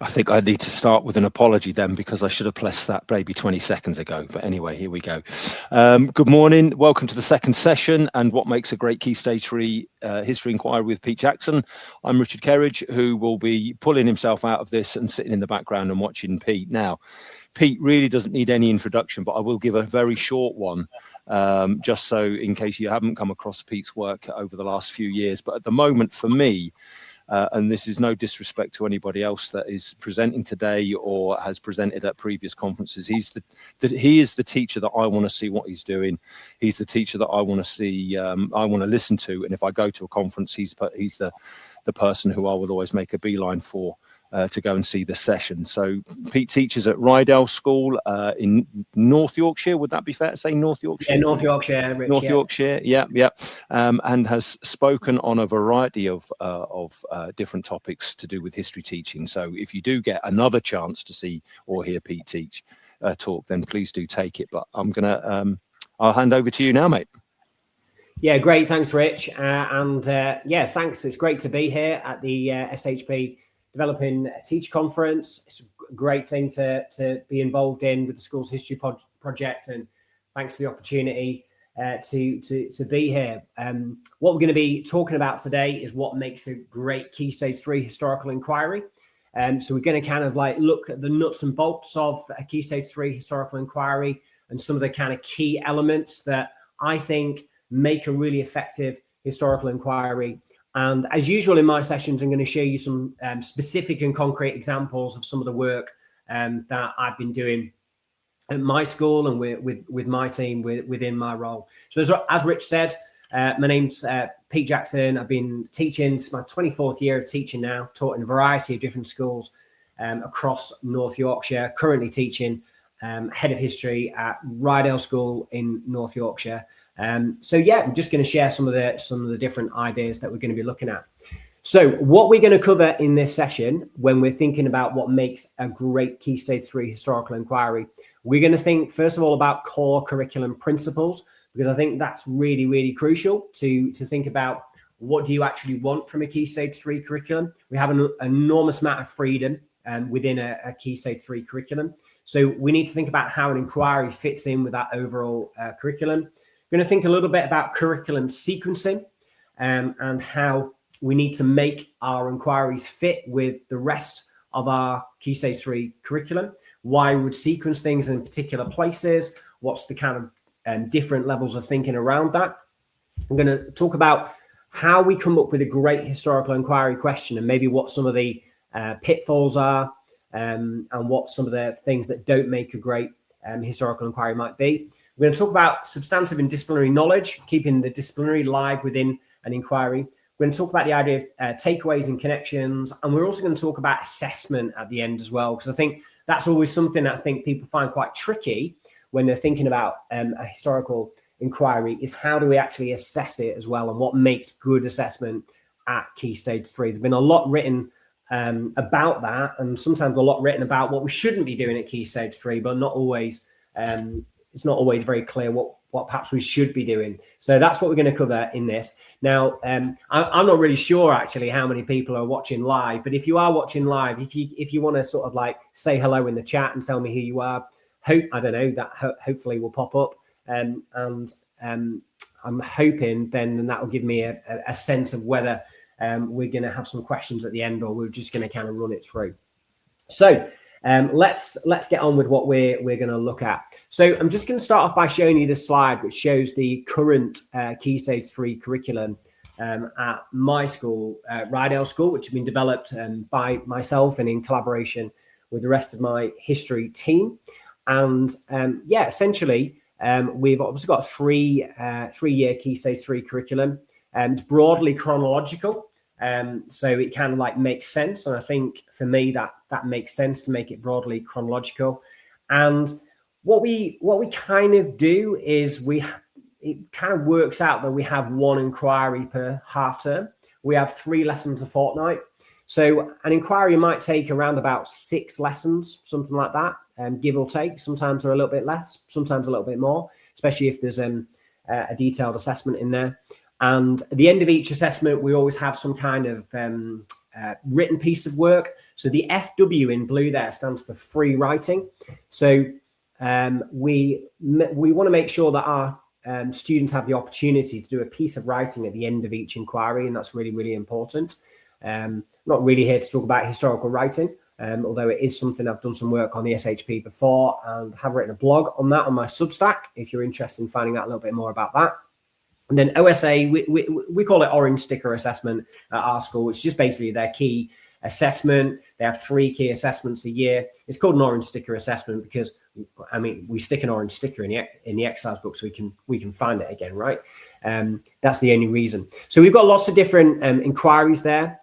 I think I need to start with an apology then, because I should have pressed that maybe 20 seconds ago. But anyway, here we go. Good morning. Welcome to the second session and what makes a great Key Stage 3 history inquiry with Pete Jackson. I'm Richard Kerridge, who will be pulling himself out of this and sitting in the background and watching Pete. Now, Pete really doesn't need any introduction, but I will give a very short one, just so in case you haven't come across Pete's work over the last few years. But at the moment, for me, and this is no disrespect to anybody else that is presenting today or has presented at previous conferences, he is the teacher that I want to see what he's doing. He's the teacher that I want to see, I want to listen to. And if I go to a conference, he's the person who I will always make a beeline for. To go and see the session. So Pete teaches at Rydell School in North Yorkshire. Would that be fair to say North Yorkshire? Yeah, North Yorkshire. Rich, North Yorkshire, yeah. And has spoken on a variety of different topics to do with history teaching. So if you do get another chance to see or hear Pete talk, then please do take it. But I'll hand over to you now, mate. Yeah, great. Thanks, Rich. Yeah, thanks. It's great to be here at the SHP Developing Teacher Conference. It's a great thing to be involved in with the school's history project, and thanks for the opportunity to be here. What we're going to be talking about today is what makes a great Key Stage 3 historical inquiry. So we're going to kind of like look at the nuts and bolts of a Key Stage 3 historical inquiry and some of the kind of key elements that I think make a really effective historical inquiry. And as usual in my sessions, I'm going to show you some specific and concrete examples of some of the work that I've been doing at my school and with my team within my role. So as Rich said, my name's Pete Jackson. I've been teaching, it's my 24th year of teaching now, taught in a variety of different schools across North Yorkshire, currently teaching head of history at Rydell School in North Yorkshire. So yeah, I'm just going to share some of the different ideas that we're going to be looking at. So what we're going to cover in this session, when we're thinking about what makes a great Key Stage 3 historical inquiry, we're going to think first of all about core curriculum principles, because I think that's really, really crucial to think about what do you actually want from a Key Stage 3 curriculum. We have an enormous amount of freedom within a Key Stage 3 curriculum. So we need to think about how an inquiry fits in with that overall curriculum. We're going to think a little bit about curriculum sequencing and how we need to make our inquiries fit with the rest of our Key Stage 3 curriculum. Why we would sequence things in particular places, what's the kind of different levels of thinking around that. I'm going to talk about how we come up with a great historical inquiry question and maybe what some of the pitfalls are and what some of the things that don't make a great historical inquiry might be. We're going to talk about substantive and disciplinary knowledge, keeping the disciplinary live within an inquiry. We're going to talk about the idea of takeaways and connections. And we're also going to talk about assessment at the end as well, because I think that's always something that I think people find quite tricky when they're thinking about a historical inquiry, is how do we actually assess it as well, and what makes good assessment at Key Stage 3. There's been a lot written about that, and sometimes a lot written about what we shouldn't be doing at Key Stage 3, but not always it's not always very clear what perhaps we should be doing. So that's what we're going to cover in this. Now, I'm not really sure actually how many people are watching live, but if you are watching live, if you want to sort of like say hello in the chat and tell me who you are, I don't know, that hopefully will pop up. And I'm hoping then that will give me a sense of whether we're going to have some questions at the end, or we're just going to kind of run it through. So let's get on with what we're going to look at. So I'm just going to start off by showing you this slide, which shows the current Key Stage 3 curriculum at my school, Rydell School, which has been developed by myself and in collaboration with the rest of my history team. And yeah, essentially, we've obviously got a three-year Key Stage 3 curriculum, and broadly chronological. So it kind of like makes sense. And I think for me that makes sense to make it broadly chronological. And what we kind of do is it kind of works out that we have one inquiry per half term. We have 3 lessons a fortnight. So an inquiry might take around about 6 lessons, something like that, give or take. Sometimes they're a little bit less, sometimes a little bit more, especially if there's a detailed assessment in there. And at the end of each assessment, we always have some kind of written piece of work. So the FW in blue there stands for free writing. So we want to make sure that our students have the opportunity to do a piece of writing at the end of each inquiry, and that's really, really important. Not really here to talk about historical writing, although it is something I've done some work on the SHP before and have written a blog on that on my Substack, if you're interested in finding out a little bit more about that. And then OSA, we call it orange sticker assessment at our school, which is just basically their key assessment. They have 3 key assessments a year. It's called an orange sticker assessment because, I mean, we stick an orange sticker in the exercise book so we can find it again, right? That's the only reason. So we've got lots of different inquiries there.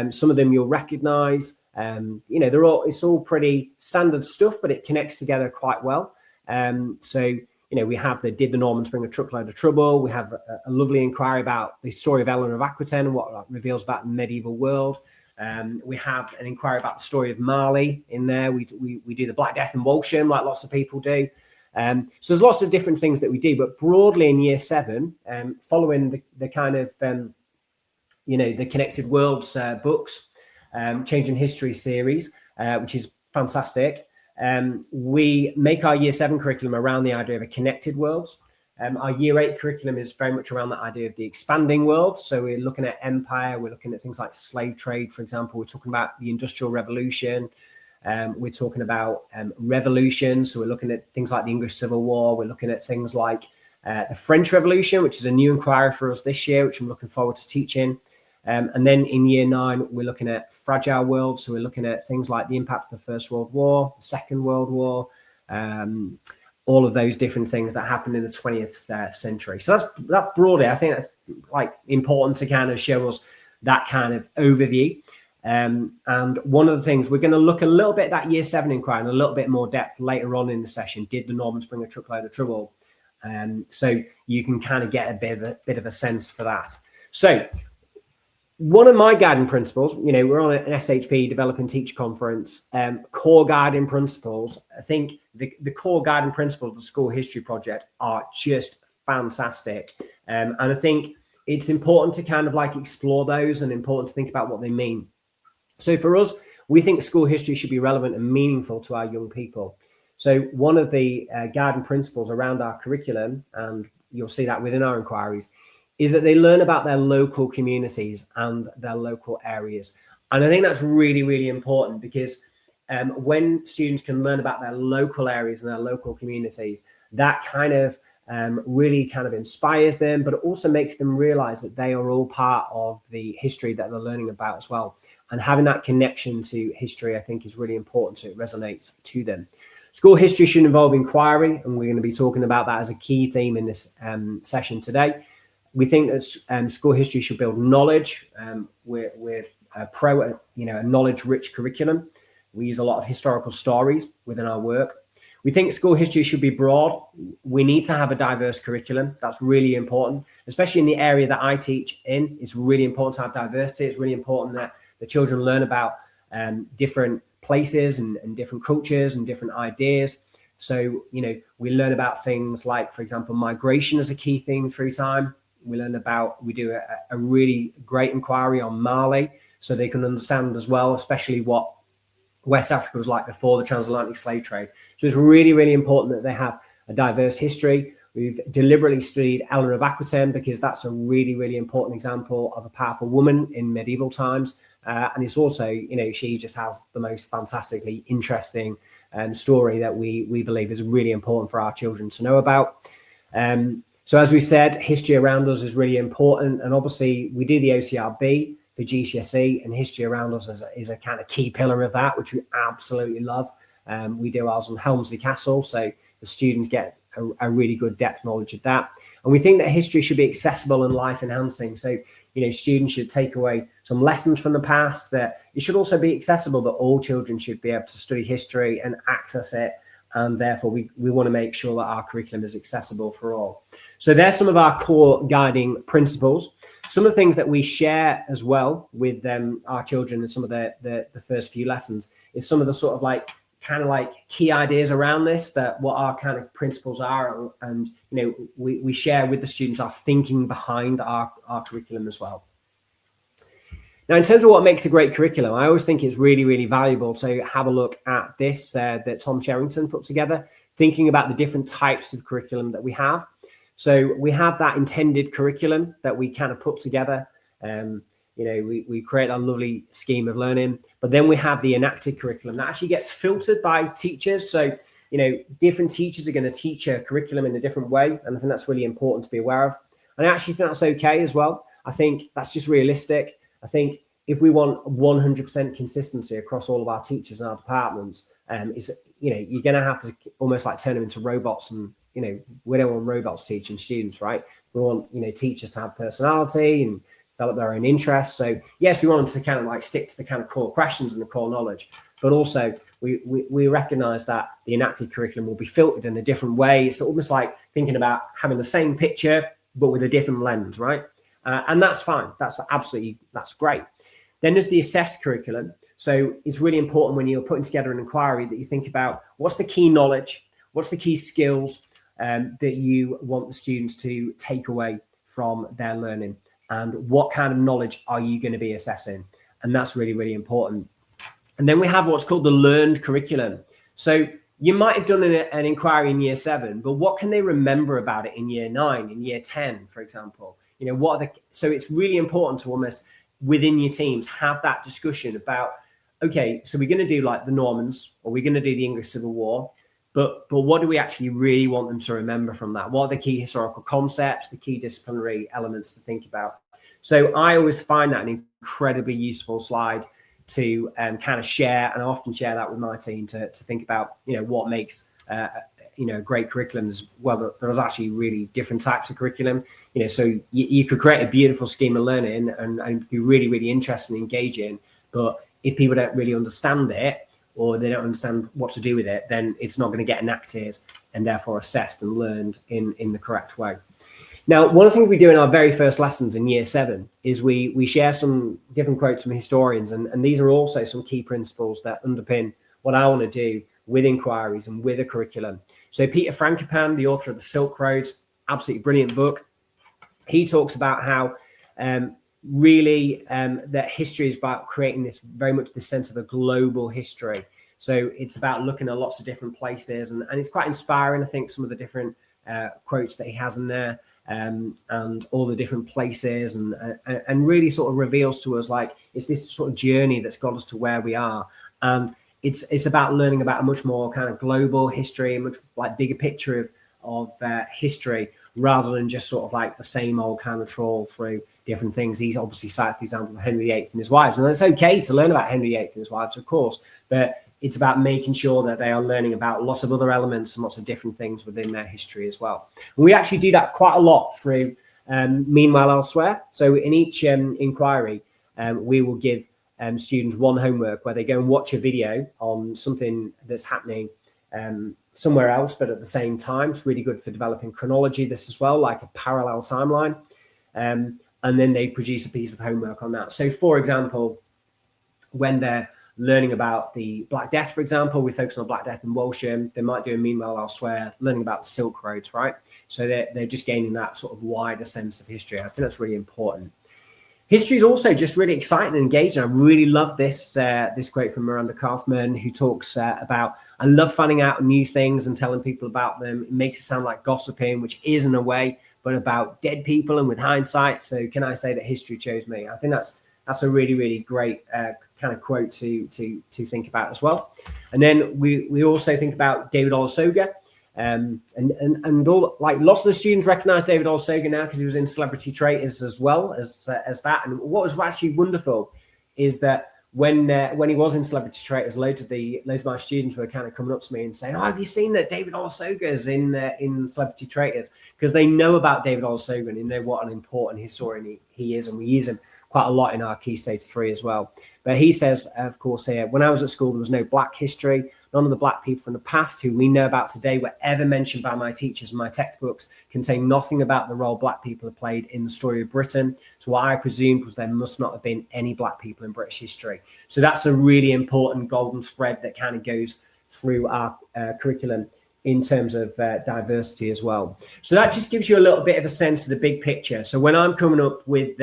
Some of them you'll recognize. It's all pretty standard stuff, but it connects together quite well. We have did the Normans bring a truckload of trouble? We have a lovely inquiry about the story of Eleanor of Aquitaine and what that reveals about the medieval world. We have an inquiry about the story of Marley in there. We do the Black Death and Walsham, like lots of people do. So there's lots of different things that we do, but broadly in year 7, following the kind of, the Connected Worlds books, Changing History series, which is fantastic. We make our year 7 curriculum around the idea of a connected worlds. Our year 8 curriculum is very much around that idea of the expanding world. So we're looking at empire, we're looking at things like slave trade, for example. We're talking about the Industrial Revolution. We're talking about revolution. So we're looking at things like the English Civil War. We're looking at things like the French Revolution, which is a new inquiry for us this year, which I'm looking forward to teaching. And then in year 9, we're looking at fragile worlds. So we're looking at things like the impact of the First World War, the Second World War, all of those different things that happened in the 20th century. So that's broadly, I think that's like important to kind of show us that kind of overview. And one of the things we're going to look a little bit at that year 7 inquiry in a little bit more depth later on in the session. Did the Normans bring a truckload of trouble? So you can kind of get a bit of a sense for that. So one of my guiding principles, we're on an SHP Develop and Teach conference, core guiding principles. I think the core guiding principles of the School History Project are just fantastic. And I think it's important to kind of like explore those and important to think about what they mean. So for us, we think school history should be relevant and meaningful to our young people. So one of the guiding principles around our curriculum, and you'll see that within our inquiries, is that they learn about their local communities and their local areas. And I think that's really, really important because when students can learn about their local areas and their local communities, that kind of really kind of inspires them, but it also makes them realize that they are all part of the history that they're learning about as well. And having that connection to history, I think, is really important, so it resonates to them. School history should involve inquiry, and we're going to be talking about that as a key theme in this session today. We think that school history should build knowledge. We're pro, a knowledge-rich curriculum. We use a lot of historical stories within our work. We think school history should be broad. We need to have a diverse curriculum. That's really important, especially in the area that I teach in. It's really important to have diversity. It's really important that the children learn about different places and different cultures and different ideas. So, we learn about things like, for example, migration as a key theme through time. We do a really great inquiry on Mali, so they can understand as well, especially what West Africa was like before the transatlantic slave trade. So it's really, really important that they have a diverse history. We've deliberately studied Eleanor of Aquitaine because that's a really, really important example of a powerful woman in medieval times. And it's also, she just has the most fantastically interesting story that we believe is really important for our children to know about. So as we said, history around us is really important. And obviously we do the OCRB for GCSE, and history around us is a kind of key pillar of that, which we absolutely love. We do ours on Helmsley Castle, so the students get a really good depth knowledge of that. And we think that history should be accessible and life enhancing. So, students should take away some lessons from the past, that it should also be accessible, that all children should be able to study history and access it. And therefore, we want to make sure that our curriculum is accessible for all. So there's some of our core guiding principles. Some of the things that we share as well with our children in some of the first few lessons is some of the sort of like key ideas around this, that what our kind of principles are. And, we share with the students our thinking behind our curriculum as well. Now, in terms of what makes a great curriculum, I always think it's really, really valuable to have a look at this that Tom Sherrington put together, thinking about the different types of curriculum that we have. So we have that intended curriculum that we kind of put together. We create a lovely scheme of learning, but then we have the enacted curriculum that actually gets filtered by teachers. So, different teachers are going to teach a curriculum in a different way. And I think that's really important to be aware of. And I actually think that's okay as well. I think that's just realistic. I think if we want 100% consistency across all of our teachers and our departments, you're going to have to almost like turn them into robots. And, we don't want robots teaching students, right? We want, teachers to have personality and develop their own interests. So yes, we want them to kind of like stick to the kind of core questions and the core knowledge, but also we recognize that the enacted curriculum will be filtered in a different way. It's almost like thinking about having the same picture, but with a different lens, right? And that's fine. That's great. Then there's the assessed curriculum. So it's really important when you're putting together an inquiry that you think about what's the key knowledge, what's the key skills that you want the students to take away from their learning, and what kind of knowledge are you going to be assessing? And that's really, really important. And then we have what's called the learned curriculum. So you might have done an inquiry in year 7, but what can they remember about it in year 9, in year 10, for example? So it's really important to almost within your teams have that discussion about, okay, so we're going to do like the Normans, or we're going to do the English Civil War, but what do we actually really want them to remember from that? What are the key historical concepts, the key disciplinary elements to think about? So I always find that an incredibly useful slide to kind of share, and I often share that with my team to think about, what makes a great curriculum as well. There's actually really different types of curriculum, so you could create a beautiful scheme of learning and be really, really interesting and engaging. But if people don't really understand it, or they don't understand what to do with it, then it's not going to get enacted and therefore assessed and learned in the correct way. Now, one of the things we do in our very first lessons in year 7 is we share some different quotes from historians. And these are also some key principles that underpin what I want to do with inquiries and with a curriculum. So Peter Frankopan, the author of The Silk Road, absolutely brilliant book. He talks about how that history is about creating this very much the sense of a global history. So it's about looking at lots of different places, and it's quite inspiring. I think some of the different quotes that he has in there, and all the different places, and really sort of reveals to us like it's this sort of journey that's got us to where we are. And it's about learning about a much more kind of global history, a much like bigger picture of history, rather than just sort of like the same old kind of trawl through different things. He's obviously cited the example of Henry VIII and his wives, and it's okay to learn about Henry VIII and his wives, of course, but it's about making sure that they are learning about lots of other elements and lots of different things within their history as well. And we actually do that quite a lot through Meanwhile Elsewhere. So in each inquiry, we will give students one homework where they go and watch a video on something that's happening somewhere else, but at the same time. It's really good for developing chronology, this as well, like a parallel timeline. And then they produce a piece of homework on that. So for example, when they're learning about the Black Death, for example, we focus on Black Death in Walsham. They might do a Meanwhile Elsewhere, learning about the Silk Roads, right? So they're just gaining that sort of wider sense of history. I think that's really important. History is also just really exciting and engaging. I really love this quote from Miranda Kaufman, who talks about, I love finding out new things and telling people about them. It makes it sound like gossiping, which is in a way, but about dead people and with hindsight. So can I say that history chose me? I think that's a really, really great kind of quote to think about as well. And then we also think about David Olusoga, and all, like lots of the students recognize David Olusoga now because he was in Celebrity Traitors as well as that. And what was actually wonderful is that when he was in Celebrity Traitors, loads of my students were kind of coming up to me and saying, "Oh, have you seen that David Olusoga is in Celebrity Traitors?" Because they know about David Olusoga and they know what an important historian he is, and we use him quite a lot in our Key Stage 3 as well. But he says, of course, here, when I was at school, there was no black history. None of the black people from the past who we know about today were ever mentioned by my teachers, and my textbooks contain nothing about the role black people have played in the story of Britain. So what I presumed was there must not have been any black people in British history. So that's a really important golden thread that kind of goes through our curriculum in terms of diversity as well. So that just gives you a little bit of a sense of the big picture. So when I'm coming up with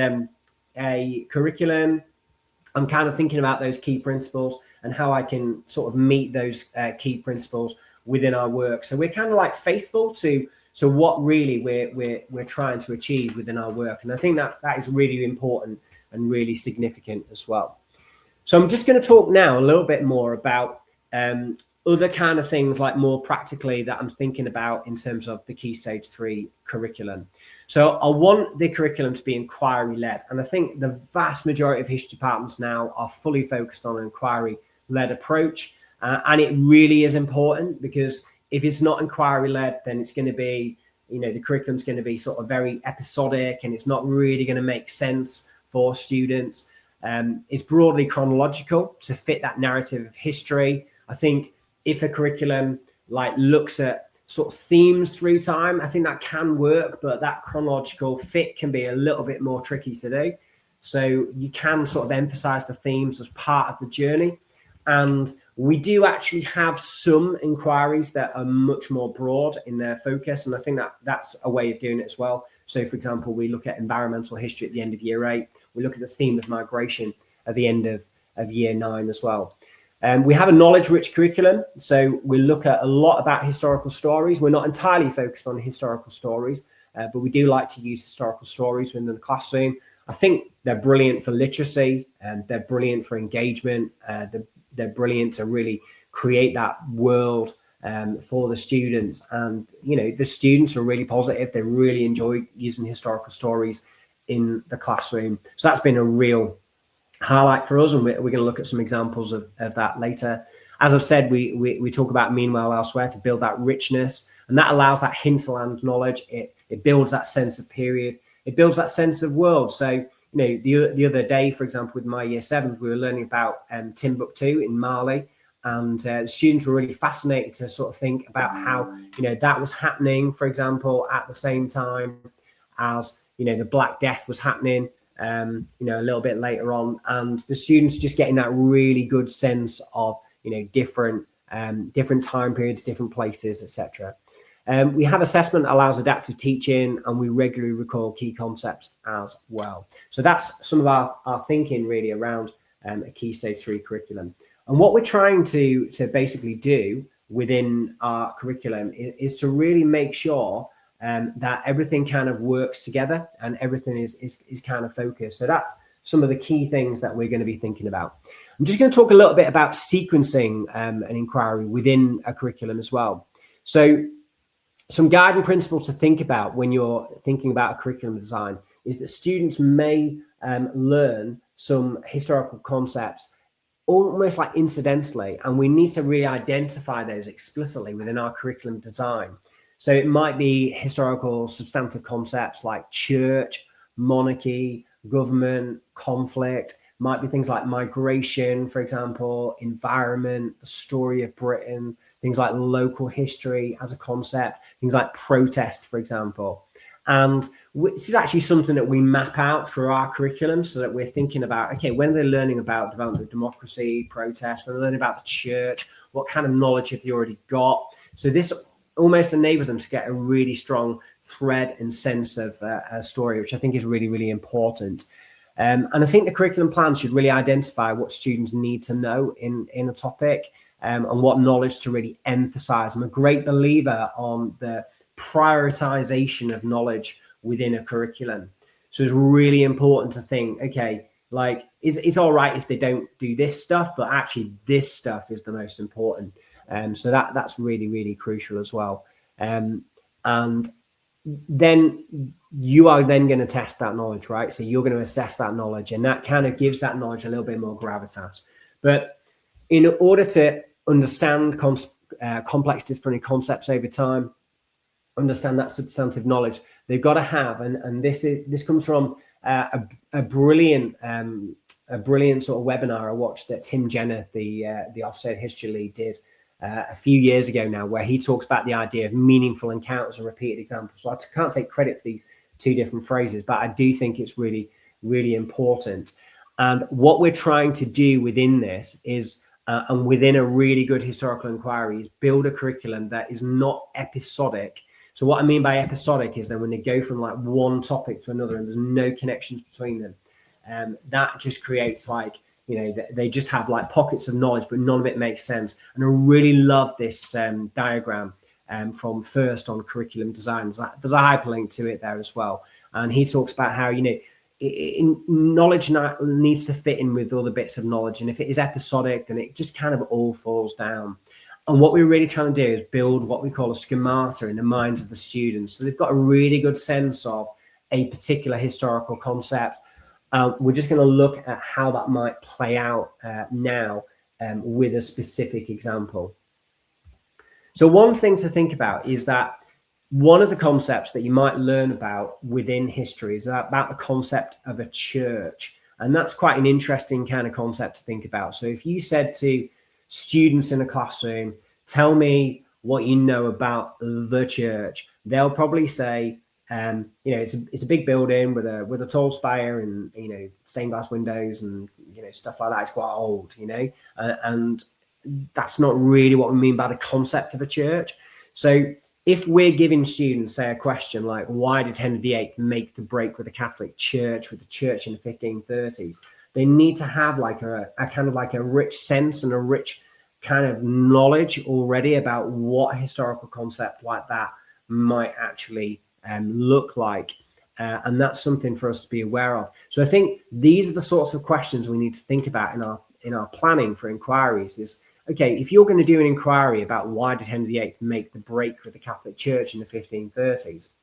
a curriculum, I'm kind of thinking about those key principles and how I can sort of meet those key principles within our work. So we're kind of like faithful to what really we're trying to achieve within our work. And I think that is really important and really significant as well. So I'm just going to talk now a little bit more about other kind of things, like more practically, that I'm thinking about in terms of the Key Stage 3 curriculum. So I want the curriculum to be inquiry-led. And I think the vast majority of history departments now are fully focused on an inquiry-led approach. And it really is important, because if it's not inquiry-led, then it's going to be, the curriculum's going to be sort of very episodic, and it's not really going to make sense for students. It's broadly chronological to fit that narrative of history. I think if a curriculum like looks at sort of themes through time, I think that can work, but that chronological fit can be a little bit more tricky to do. So you can sort of emphasize the themes as part of the journey. And we do actually have some inquiries that are much more broad in their focus. And I think that's a way of doing it as well. So for example, we look at environmental history at the end of year 8. We look at the theme of migration at the end of year 9 as well. We have a knowledge-rich curriculum, so we look at a lot about historical stories. We're not entirely focused on historical stories, but we do like to use historical stories within the classroom. I think they're brilliant for literacy, and they're brilliant for engagement. They're brilliant to really create that world for the students. And, the students are really positive. They really enjoy using historical stories in the classroom. So that's been a real highlight for us, and we're going to look at some examples of that later. As I've said, we talk about meanwhile elsewhere to build that richness, and that allows that hinterland knowledge. It builds that sense of period. It builds that sense of world. So the other day, for example, with my year 7s, we were learning about Timbuktu in Mali, and students were really fascinated to sort of think about how that was happening, for example, at the same time as the Black Death was happening. A little bit later on, and the students just getting that really good sense of different time periods, different places, etc. We have assessment that allows adaptive teaching, and we regularly recall key concepts as well. So that's some of our thinking really around a Key Stage 3 curriculum. And what we're trying to basically do within our curriculum is to really make sure that everything kind of works together and everything is kind of focused. So that's some of the key things that we're going to be thinking about. I'm just going to talk a little bit about sequencing an inquiry within a curriculum as well. So some guiding principles to think about when you're thinking about a curriculum design is that students may learn some historical concepts almost like incidentally, and we need to really identify those explicitly within our curriculum design. So it might be historical substantive concepts like church, monarchy, government, conflict. Might be things like migration, for example, environment, the story of Britain, things like local history as a concept, things like protest, for example. And this is actually something that we map out through our curriculum, so that we're thinking about, okay, when they're learning about development of democracy, protest, when they're learning about the church, what kind of knowledge have they already got? So this almost enables them to get a really strong thread and sense of a story, which I think is really, really important. And I think the curriculum plan should really identify what students need to know in a topic, and what knowledge to really emphasize. I'm a great believer on the prioritization of knowledge within a curriculum. So it's really important to think, okay, like it's all right if they don't do this stuff, but actually this stuff is the most important. So that's really, really crucial as well. And then you are then going to test that knowledge, right? So you're going to assess that knowledge, and that kind of gives that knowledge a little bit more gravitas. But in order to understand complex disciplinary concepts over time, understand that substantive knowledge, they've got to have, and this comes from a brilliant sort of webinar I watched that Tim Jenner, the Ofsted history lead, did a few years ago now, where he talks about the idea of meaningful encounters and repeated examples. So I can't take credit for these two different phrases, but I do think it's really, really important. And what we're trying to do within this is, and within a really good historical inquiry, is build a curriculum that is not episodic. So what I mean by episodic is that when they go from like one topic to another and there's no connections between them, that just creates like They just have like pockets of knowledge, but none of it makes sense. And I really love this diagram from First on curriculum design. There's a hyperlink to it there as well. And he talks about how, knowledge needs to fit in with other bits of knowledge. And if it is episodic, then it just kind of all falls down. And what we're really trying to do is build what we call a schemata in the minds of the students. So they've got a really good sense of a particular historical concept. We're just going to look at how that might play out now with a specific example. So one thing to think about is that one of the concepts that you might learn about within history is about the concept of a church. And that's quite an interesting kind of concept to think about. So if you said to students in a classroom, tell me what you know about the church, they'll probably say, it's a big building with a tall spire and, stained glass windows and, stuff like that. It's quite old, and that's not really what we mean by the concept of a church. So if we're giving students, say, a question like, why did Henry VIII make the break with the Catholic Church, with the church in the 1530s? They need to have like a kind of like a rich sense and a rich kind of knowledge already about what a historical concept like that might actually look like. And that's something for us to be aware of. So I think these are the sorts of questions we need to think about in our planning for inquiries is, okay, if you're going to do an inquiry about why did Henry VIII make the break with the Catholic Church in the 1530s,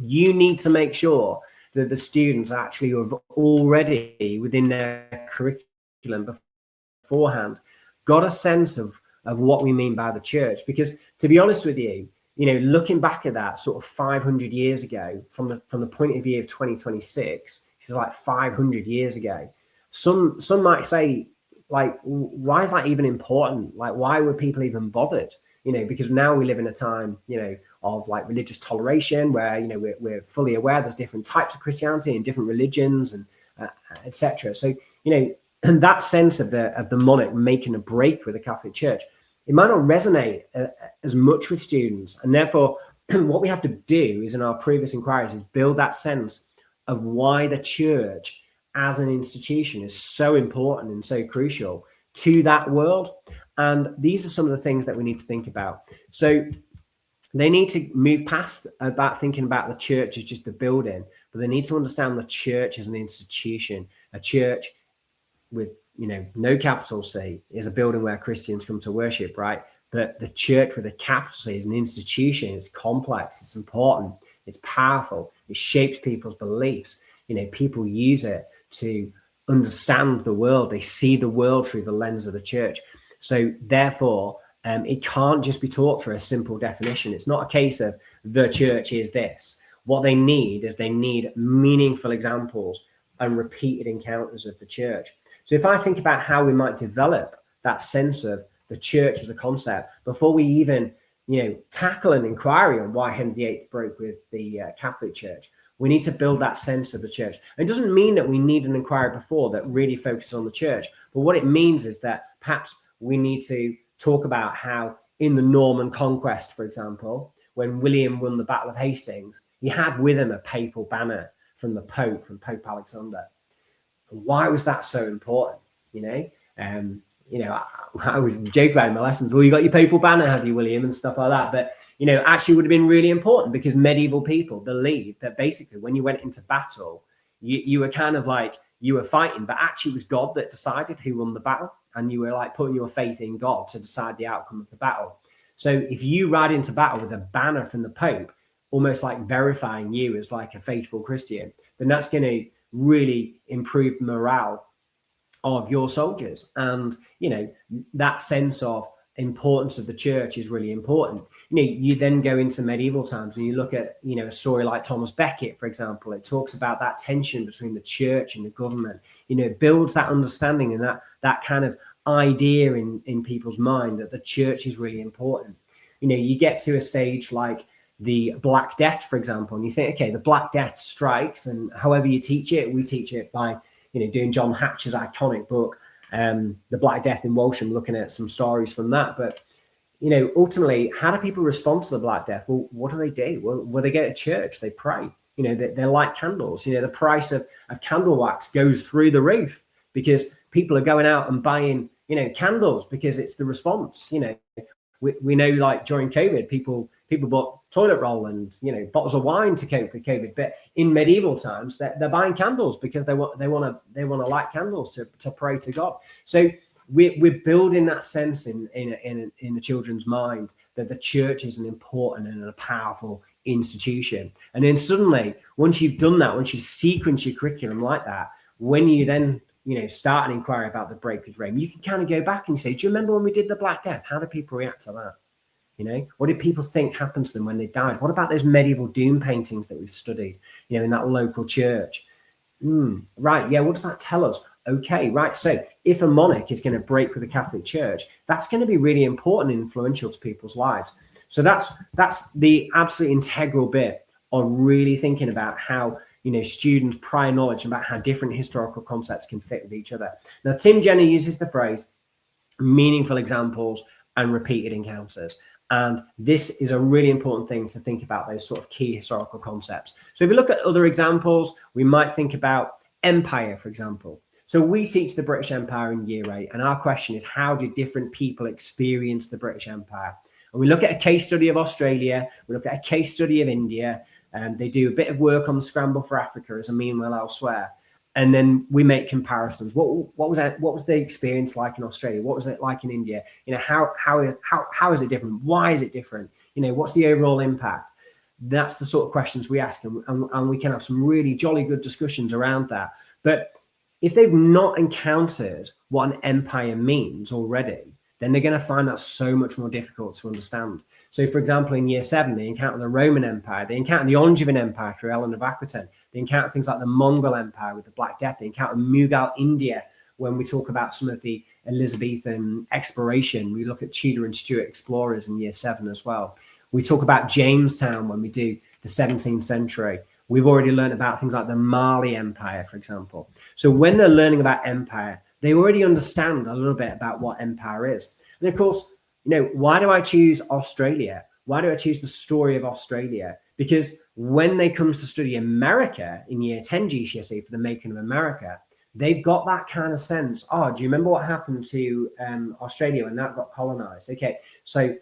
you need to make sure that the students actually have already within their curriculum beforehand got a sense of what we mean by the church. Because to be honest with you, looking back at that sort of 500 years ago, from the point of view of 2026, this is like 500 years ago. Some might say, like, why is that even important? Like, why were people even bothered? Because now we live in a time, of like religious toleration where, we're fully aware there's different types of Christianity and different religions and etc. So, and that sense of the monarch making a break with the Catholic Church, it might not resonate as much with students. And therefore, what we have to do is in our previous inquiries is build that sense of why the church as an institution is so important and so crucial to that world. And these are some of the things that we need to think about. So they need to move past about thinking about the church as just a building, but they need to understand the church as an institution. A church with, no capital C is a building where Christians come to worship, right? But the church with a capital C is an institution. It's complex, it's important, it's powerful, it shapes people's beliefs. People use it to understand the world. They see the world through the lens of the church. So therefore, it can't just be taught for a simple definition. It's not a case of the church is this. What they need is meaningful examples and repeated encounters of the church. So if I think about how we might develop that sense of the church as a concept before we even, tackle an inquiry on why Henry VIII broke with the Catholic Church, we need to build that sense of the church. It doesn't mean that we need an inquiry before that really focuses on the church, but what it means is that perhaps we need to talk about how in the Norman conquest, for example, when William won the Battle of Hastings, he had with him a papal banner from the Pope, from Pope Alexander. Why was that so important? I was joking about in my lessons, well, you got your papal banner, have you, William, and stuff like that. But, actually would have been really important because medieval people believed that basically when you went into battle, you were kind of like, you were fighting, but actually it was God that decided who won the battle. And you were like putting your faith in God to decide the outcome of the battle. So if you ride into battle with a banner from the Pope, almost like verifying you as like a faithful Christian, then that's going to really improve morale of your soldiers. And, that sense of importance of the church is really important. You then go into medieval times and you look at, a story like Thomas Becket, for example. It talks about that tension between the church and the government. It builds that understanding and that kind of idea in people's mind that the church is really important. You get to a stage like the Black Death, for example, and you think, okay, the Black Death strikes, and however you teach it, we teach it by, doing John Hatch's iconic book, The Black Death in Walsham, looking at some stories from that. But, ultimately, how do people respond to the Black Well, what do? Well, they go to church, they pray, they light candles. The price of candle wax goes through the roof because people are going out and buying, candles because it's the response. We know, like during COVID, people bought toilet roll and bottles of wine to cope with COVID. But in medieval times, they're buying candles because they want to light candles to pray to God. So we're building that sense in the children's mind that the church is an important and a powerful institution. And then suddenly, once you've done that, once you sequence your curriculum like that, when you then start an inquiry about the break with Rome, you can kind of go back and say, do you remember when we did the Black Death? How did people react to that? What did people think happened to them when they died? What about those medieval doom paintings that we've studied, in that local church? Right, yeah, what does that tell us? Okay, right, so if a monarch is going to break with the Catholic Church, that's going to be really important and influential to people's lives. So that's the absolute integral bit of really thinking about how students' prior knowledge about how different historical concepts can fit with each other. Now, Tim Jenner uses the phrase meaningful examples and repeated encounters. And this is a really important thing to think about, those sort of key historical concepts. So if we look at other examples, we might think about empire, for example. So we teach the British Empire in year 8, and our question is, how do different people experience the British Empire? And we look at a case study of Australia, we look at a case study of India, and they do a bit of work on the scramble for Africa as a meanwhile elsewhere. And then we make comparisons. What was the experience like in Australia? What was it like in India? How is it different? Why is it different? What's the overall impact? That's the sort of questions we ask, and we can have some really jolly good discussions around that. But if they've not encountered what an empire means already, then they're going to find that so much more difficult to understand. So, for example, in year 7, they encounter the Roman Empire, they encounter the Angevin Empire through Ellen of Aquitaine, they encounter things like the Mongol Empire with the Black Death, they encounter Mughal India when we talk about some of the Elizabethan exploration. We look at Tudor and Stuart explorers in year 7 as well. We talk about Jamestown when we do the 17th century. We've already learned about things like the Mali Empire, for example. So when they're learning about empire, they already understand a little bit about what empire is. And of course, why do I choose Australia? Why do I choose the story of Australia? Because when they come to study America in year 10 GCSE for the making of America, they've got that kind of sense. Oh, do you remember what happened to Australia when that got colonized? Okay, so,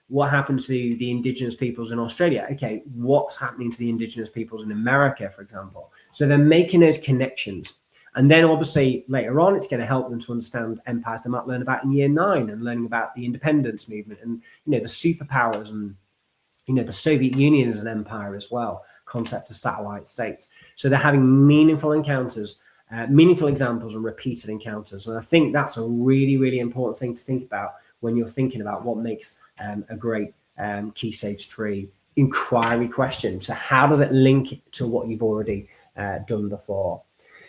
what happened to the indigenous peoples in Australia? Okay, what's happening to the indigenous peoples in America, for example? So they're making those connections. And then obviously later on, it's going to help them to understand empires they might learn about in year 9 and learning about the independence movement and, the superpowers and, the Soviet Union as an empire as well, concept of satellite states. So they're having meaningful encounters, meaningful examples and repeated encounters. And I think that's a really, really important thing to think about when you're thinking about what makes a great Key Stage 3 inquiry question. So how does it link to what you've already done before?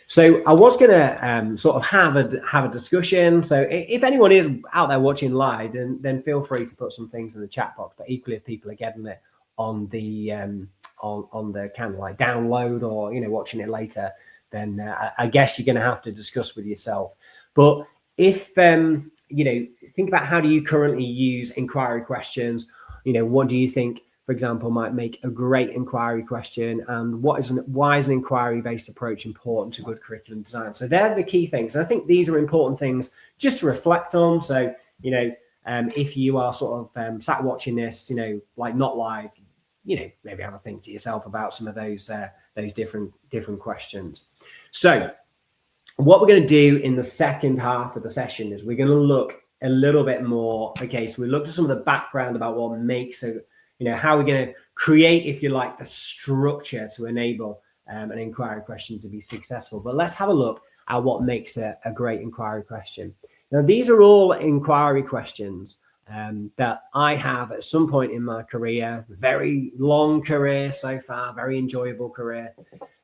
So I was going to sort of have a discussion. So if anyone is out there watching live, then feel free to put some things in the chat box. But equally, if people are getting it on the on the kind of like download or watching it later, then I guess you're going to have to discuss with yourself. But if think about how do you currently use inquiry questions? What do you think, for example, might make a great inquiry question, and why is an inquiry-based approach important to good curriculum design? So they're the key things. And I think these are important things just to reflect on. So, if you are sort of sat watching this, like not live, maybe have a think to yourself about some of those different questions. So what we're going to do in the second half of the session is we're going to look a little bit more. Okay, so we looked at some of the background about what makes how we're going to create, if you like, the structure to enable an inquiry question to be successful. But let's have a look at what makes a great inquiry question. Now, these are all inquiry questions that I have at some point in my career, very long career so far, very enjoyable career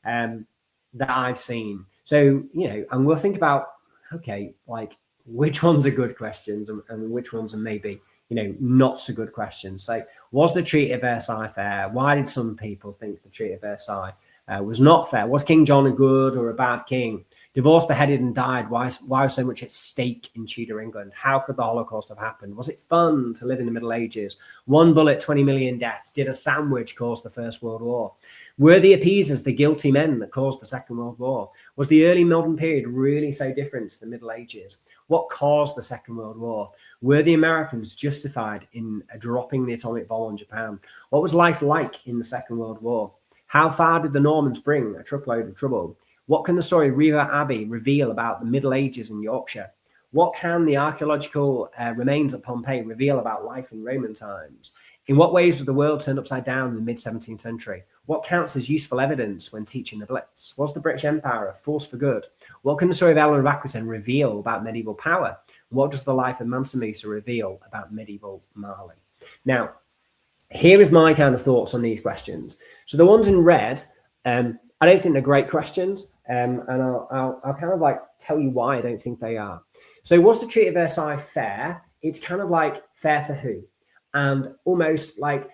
that I've seen. So, and we'll think about, okay, like which ones are good questions and which ones are maybe not so good questions. So was the Treaty of Versailles fair? Why did some people think the Treaty of Versailles Was not fair. Was King John a good or a bad king? Divorced, beheaded, and died. Why was so much at stake in Tudor England? How could the Holocaust have happened? Was it fun to live in the Middle Ages? One bullet, 20 million deaths. Did a sandwich cause the First World War? Were the appeasers the guilty men that caused the Second World War? Was the early modern period really so different to the Middle Ages? What caused the Second World War? Were the Americans justified in dropping the atomic bomb on Japan? What was life like in the Second World War? How far did the Normans bring a truckload of trouble? What can the story of Riva Abbey reveal about the Middle Ages in Yorkshire? What can the archaeological remains at Pompeii reveal about life in Roman times? In what ways was the world turned upside down in the mid-17th century? What counts as useful evidence when teaching the Blitz? Was the British Empire a force for good? What can the story of Eleanor of Aquitaine reveal about medieval power? What does the life of Mansa Musa reveal about medieval Mali? Now, here is my kind of thoughts on these questions. So the ones in red, I don't think they're great questions, and I'll kind of like tell you why I don't think they are. So was the Treaty of Versailles fair? It's kind of like fair for who? And almost like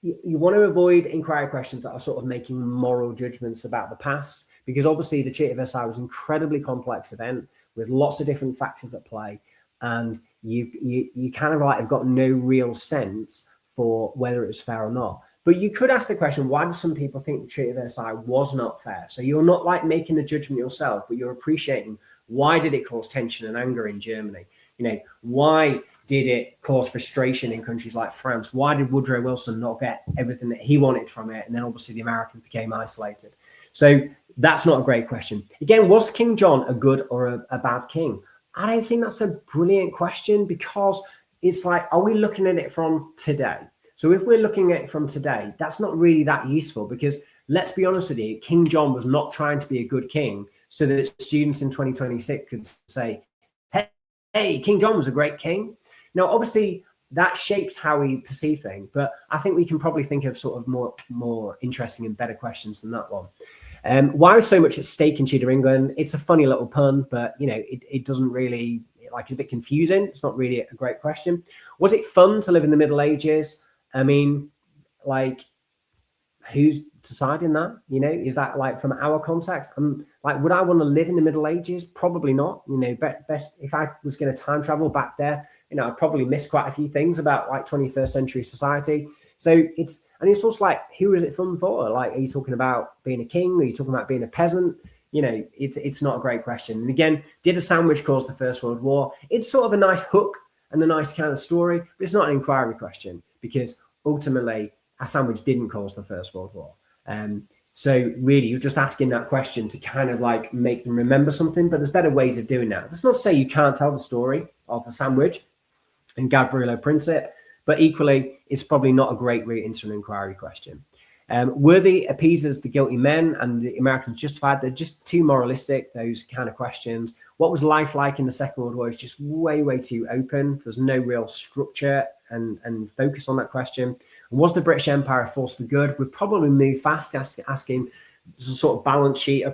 you want to avoid inquiry questions that are sort of making moral judgments about the past, because obviously the Treaty of Versailles was an incredibly complex event with lots of different factors at play, and you kind of like have got no real sense for whether it was fair or not. But you could ask the question, why do some people think the Treaty of Versailles was not fair? So you're not like making a judgment yourself, but you're appreciating, why did it cause tension and anger in Germany? You know, why did it cause frustration in countries like France? Why did Woodrow Wilson not get everything that he wanted from it? And then obviously the Americans became isolated. So that's not a great question. Again, was King John a good or a bad king? I don't think that's a brilliant question, because it's like, are we looking at it from today? So if we're looking at it from today, that's not really that useful, because let's be honest with you, King John was not trying to be a good king so that students in 2026 could say, hey, King John was a great king. Now, obviously, that shapes how we perceive things, but I think we can probably think of sort of more interesting and better questions than that one. Why was so much at stake in Tudor England? It's a funny little pun, but you know, it doesn't really, like, it's a bit confusing. It's not really a great question. Was it fun to live in the Middle Ages? I mean, like, who's deciding that? You know, is that like from our context? Like, would I want to live in the Middle Ages? Probably not. You know, best if I was going to time travel back there, you know, I'd probably miss quite a few things about like 21st century society. So it's also like, who is it fun for? Like, are you talking about being a king? Are you talking about being a peasant? You know, it's not a great question. And again, did a sandwich cause the First World War? It's sort of a nice hook and a nice kind of story, but it's not an inquiry question, because ultimately a sandwich didn't cause the First World War. So really, you're just asking that question to kind of like make them remember something, but there's better ways of doing that. That's not to say you can't tell the story of the sandwich and Gavrilo Princip, but equally, it's probably not a great route into an inquiry question. Were the appeasers the guilty men and the Americans justified? They're just too moralistic, those kind of questions. What was life like in the Second World War is just way, way too open. There's no real structure and focus on that question. And was the British Empire a force for good? We'd probably move fast asking some sort of balance sheet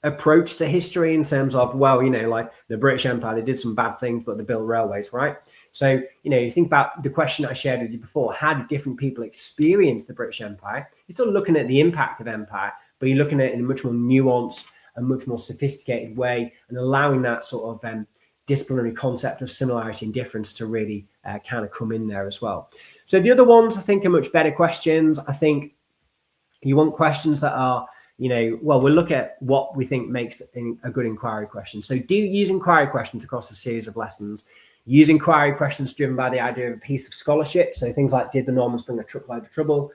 approach to history in terms of, well, you know, like the British Empire, they did some bad things, but they built railways, right? So, you know, you think about the question I shared with you before, how did different people experience the British Empire? You're still looking at the impact of empire, but you're looking at it in a much more nuanced and much more sophisticated way, and allowing that sort of disciplinary concept of similarity and difference to really kind of come in there as well. So the other ones I think are much better questions. I think you want questions that are, you know, well, we'll look at what we think makes a good inquiry question. So do use inquiry questions across a series of lessons. Use inquiry questions driven by the idea of a piece of scholarship. So things like, did the Normans bring a truckload of trouble?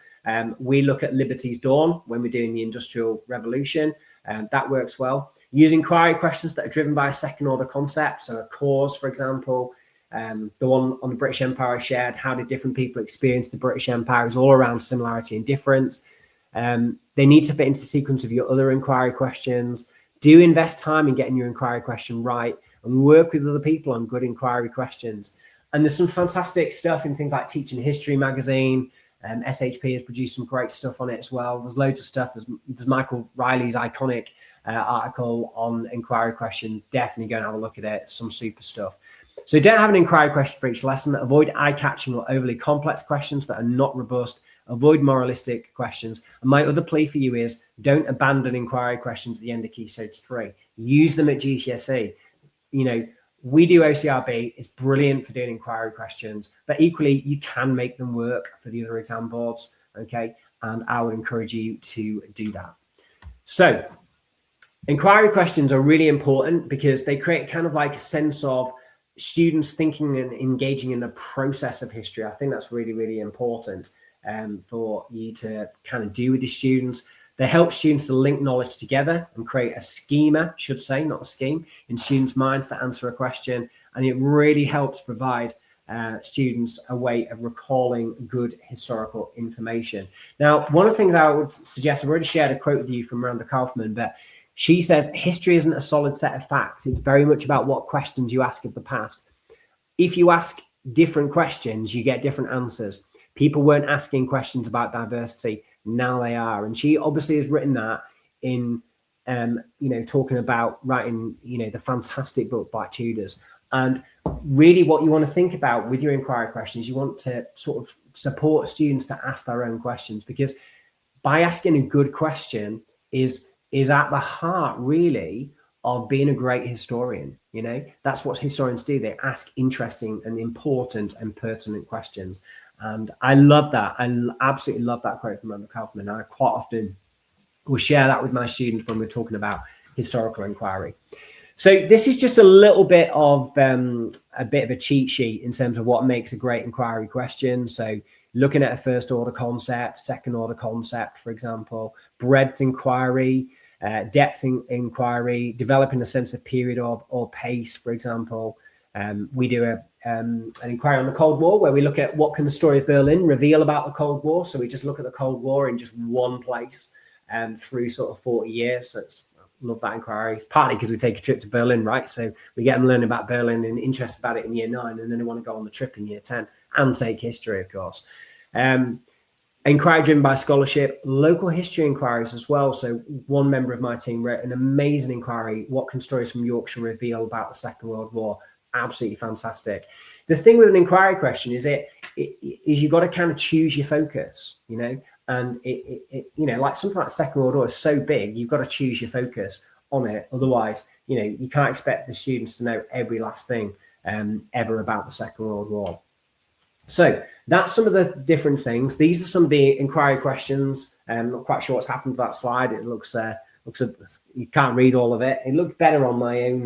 We look at Liberty's Dawn when we're doing the Industrial Revolution. That works well. Use inquiry questions that are driven by a second order concept. So a cause, for example, the one on the British Empire I shared, how did different people experience the British Empire, is all around similarity and difference. They need to fit into the sequence of your other inquiry questions. Do invest time in getting your inquiry question right, and work with other people on good inquiry questions. And there's some fantastic stuff in things like Teaching History magazine. SHP has produced some great stuff on it as well. There's loads of stuff. There's Michael Riley's iconic article on inquiry question. Definitely go and have a look at it. It's some super stuff. So don't have an inquiry question for each lesson. Avoid eye-catching or overly complex questions that are not robust, avoid moralistic questions. And my other plea for you is don't abandon inquiry questions at the end of Key Stage 3. Use them at GCSE. You know, we do OCRB. It's brilliant for doing inquiry questions, but equally you can make them work for the other exam boards. Okay. And I would encourage you to do that. So inquiry questions are really important because they create kind of like a sense of students thinking and engaging in the process of history. I think that's really, really important for you to kind of do with the students. They help students to link knowledge together and create a schema, should say, not a scheme, in students' minds to answer a question. And it really helps provide students a way of recalling good historical information. Now, one of the things I would suggest, I've already shared a quote with you from Miranda Kaufman, but she says, history isn't a solid set of facts. It's very much about what questions you ask of the past. If you ask different questions, you get different answers. People weren't asking questions about diversity. Now they are. And she obviously has written that in, talking about writing, the fantastic book Black Tudors. And really what you want to think about with your inquiry questions, you want to sort of support students to ask their own questions, because by asking a good question is at the heart really of being a great historian. That's what historians do. They ask interesting and important and pertinent questions. And I love that. I absolutely love that quote from Miranda Kaufman. I quite often will share that with my students when we're talking about historical inquiry. So this is just a little bit of a cheat sheet in terms of what makes a great inquiry question. So looking at a first order concept, second order concept, for example, breadth inquiry, depth inquiry, developing a sense of period or pace, for example. We do an inquiry on the Cold War, where we look at what can the story of Berlin reveal about the Cold War. So we just look at the Cold War in just one place through sort of 40 years. So love that inquiry. It's partly because we take a trip to Berlin, right? So we get them learning about Berlin and interested about it in year 9, and then they want to go on the trip in year 10 and take history, of course. Inquiry driven by scholarship, local history inquiries as well. So one member of my team wrote an amazing inquiry. What can stories from Yorkshire reveal about the Second World War? Absolutely fantastic. The thing with an inquiry question is you've got to kind of choose your focus, and like something like Second World War is so big, you've got to choose your focus on it. Otherwise, you can't expect the students to know every last thing ever about the Second World War. So that's some of the different things. These are some of the inquiry questions. I'm not quite sure what's happened to that slide. It looks you can't read all of it. It looked better on my own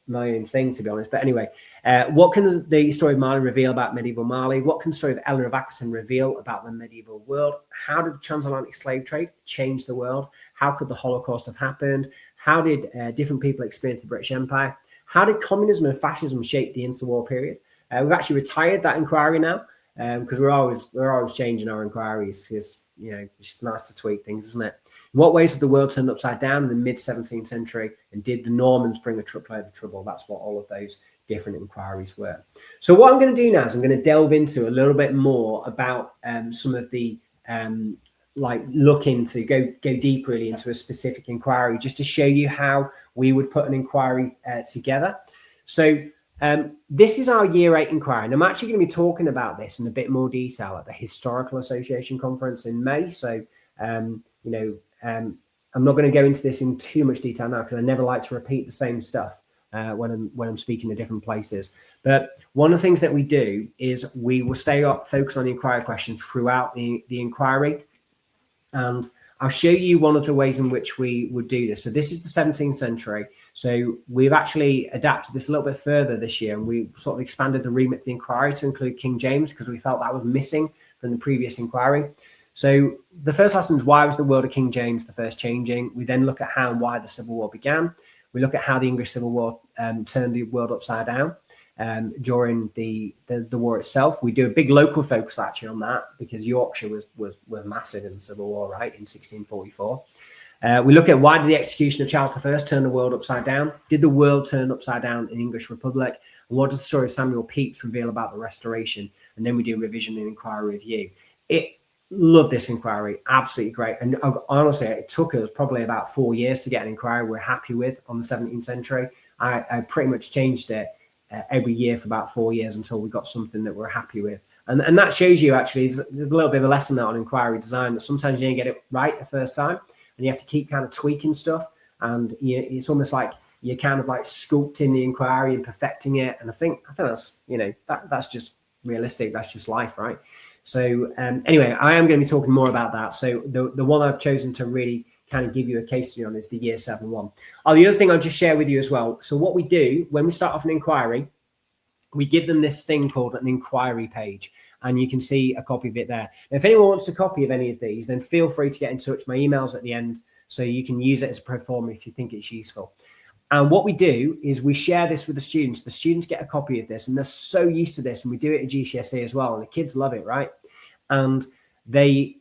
my own thing, to be honest. But anyway, what can the story of Mali reveal about medieval Mali? What can the story of Eleanor of Aquitaine reveal about the medieval world? How did the transatlantic slave trade change the world? How could the Holocaust have happened? How did different people experience the British Empire? How did communism and fascism shape the interwar period? We've actually retired that inquiry now, because we're always changing our inquiries, because it's nice to tweak things, isn't it? In what ways did the world turn upside down in the mid-17th century, and did the Normans bring a truckload of trouble? That's what all of those different inquiries were. So what I'm going to do now is I'm going to delve into a little bit more about some of the looking to go deep really into a specific inquiry, just to show you how we would put an inquiry together. So this is our Year 8 inquiry, and I'm actually going to be talking about this in a bit more detail at the Historical Association conference in May. So, I'm not going to go into this in too much detail now, because I never like to repeat the same stuff when I'm speaking to different places. But one of the things that we do is we will stay up focused on the inquiry question throughout the inquiry, and I'll show you one of the ways in which we would do this. So this is the 17th century. So we've actually adapted this a little bit further this year, and we sort of expanded the remit of the inquiry to include King James, because we felt that was missing from the previous inquiry. So the first lesson is, why was the world of King James the first changing? We then look at how and why the Civil War began. We look at how the English Civil War turned the world upside down during the war itself. We do a big local focus actually on that, because Yorkshire was massive in the Civil War, right, in 1644. We look at, why did the execution of Charles I turn the world upside down? Did the world turn upside down in English Republic? And what does the story of Samuel Pepys reveal about the Restoration? And then we do revision and inquiry review. Love this inquiry, absolutely great. And honestly, it took us probably about 4 years to get an inquiry we're happy with on the 17th century. I pretty much changed it every year for about 4 years until we got something that we're happy with. And that shows you actually, there's a little bit of a lesson there on inquiry design, that sometimes you don't get it right the first time and you have to keep kind of tweaking stuff. And it's almost like you're kind of like sculpting the inquiry and perfecting it. And I think that's, that's just realistic. That's just life, right? So anyway, I am going to be talking more about that. So the one I've chosen to really kind of give you a case study on is the Year 7 one. Oh, the other thing I'll just share with you as well. So what we do when we start off an inquiry, we give them this thing called an inquiry page, and you can see a copy of it there. Now, if anyone wants a copy of any of these, then feel free to get in touch. My email's at the end, so you can use it as a pro forma if you think it's useful. And what we do is we share this with the students. The students get a copy of this, and they're so used to this, and we do it at GCSE as well, and the kids love it, right? And the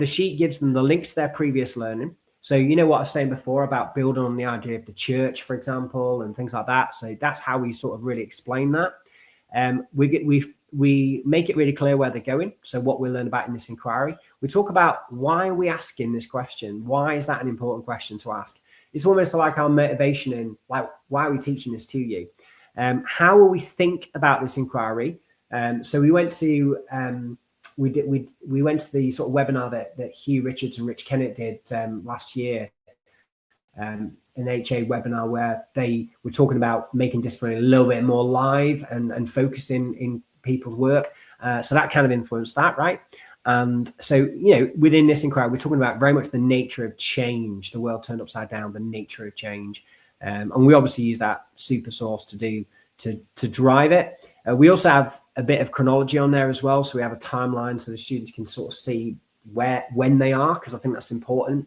sheet gives them the links to their previous learning. So you know what I was saying before about building on the idea of the church, for example, and things like that. So that's how we sort of really explain that. We make it really clear where they're going. So what we learn about in this inquiry, we talk about why are we asking this question? Why is that an important question to ask? It's almost like our motivation in, like, why are we teaching this to you? How will we think about this inquiry? So we went to we went to the sort of webinar that Hugh Richards and Rich Kennett did last year, an HA webinar where they were talking about making discipline a little bit more live and focusing in people's work. So that kind of influenced that, right? And so, within this inquiry, we're talking about very much the nature of change, the world turned upside down, the nature of change. And we obviously use that super source to drive it. We also have a bit of chronology on there as well. So we have a timeline so the students can sort of see when they are, because I think that's important.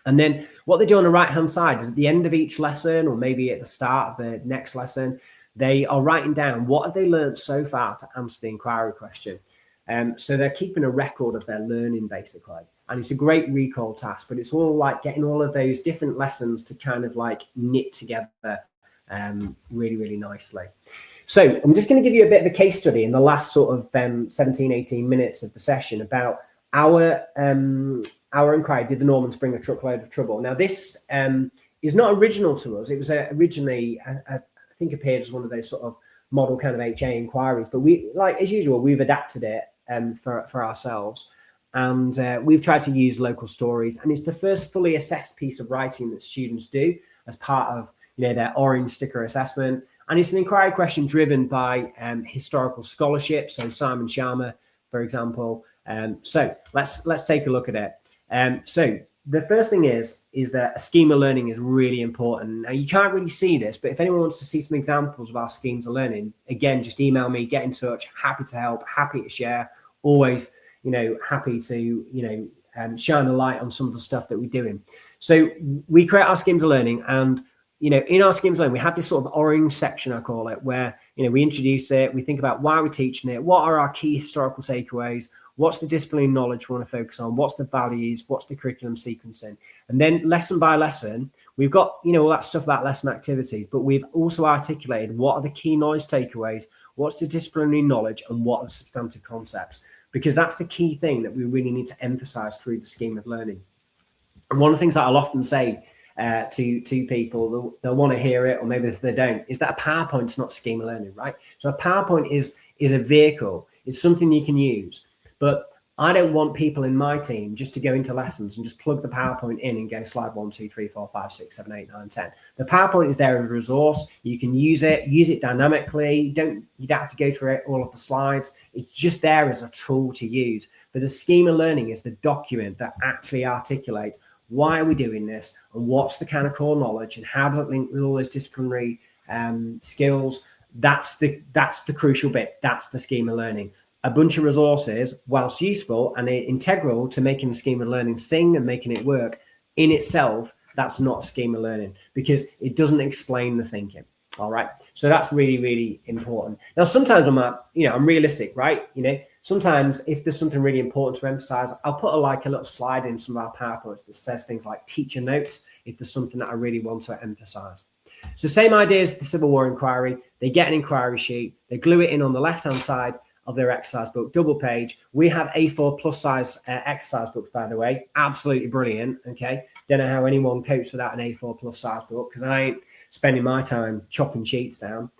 And then what they do on the right-hand side is at the end of each lesson, or maybe at the start of the next lesson, they are writing down what have they learned so far to answer the inquiry question. So they're keeping a record of their learning, basically. And it's a great recall task, but it's all like getting all of those different lessons to kind of like knit together really, really nicely. So I'm just going to give you a bit of a case study in the last sort of 17, 18 minutes of the session about our inquiry, did the Normans bring a truckload of trouble? Now, this is not original to us. It was originally, I think, appeared as one of those sort of model kind of HA inquiries, but we, like as usual, we've adapted it for ourselves. And we've tried to use local stories. And it's the first fully assessed piece of writing that students do as part of their orange sticker assessment. And it's an inquiry question driven by historical scholarship. So Simon Sharma, for example. So let's take a look at it. So the first thing is that a scheme of learning is really important. Now, you can't really see this, but if anyone wants to see some examples of our schemes of learning, again, just email me, get in touch. Happy to help, happy to share. Always, happy to, shine a light on some of the stuff that we're doing. So we create our schemes of learning, and in our schemes of learning, we have this sort of orange section, I call it, where, we introduce it, we think about why we're teaching it, what are our key historical takeaways, what's the disciplinary knowledge we want to focus on, what's the values, what's the curriculum sequencing. And then lesson by lesson, we've got, all that stuff about lesson activities, but we've also articulated what are the key knowledge takeaways, what's the disciplinary knowledge, and what are the substantive concepts, because that's the key thing that we really need to emphasize through the scheme of learning. And one of the things that I'll often say to people, they'll want to hear it, or maybe if they don't, is that a PowerPoint's not scheme of learning, right? So a PowerPoint is a vehicle. It's something you can use, but I don't want people in my team just to go into lessons and just plug the PowerPoint in and go slide 1, 2, 3, 4, 5, 6, 7, 8, 9, 10. The PowerPoint is there as a resource. You can use it dynamically. You don't have to go through all of the slides. It's just there as a tool to use. But the scheme of learning is the document that actually articulates why are we doing this, and what's the kind of core knowledge, and how does it link with all those disciplinary skills. That's the crucial bit. That's the scheme of learning. A bunch of resources, whilst useful and integral to making the scheme of learning sing and making it work, in itself, that's not a scheme of learning, because it doesn't explain the thinking. All right. So that's really, really important. Now, sometimes I'm realistic, right? Sometimes if there's something really important to emphasize, I'll put a little slide in some of our PowerPoints that says things like teacher notes, if there's something that I really want to emphasize. So same idea as the Civil War inquiry. They get an inquiry sheet, they glue it in on the left-hand side of their exercise book, double page. We have A4 plus size exercise books, by the way. Absolutely brilliant. Okay. Don't know how anyone copes without an A4 plus size book, because I ain't spending my time chopping sheets down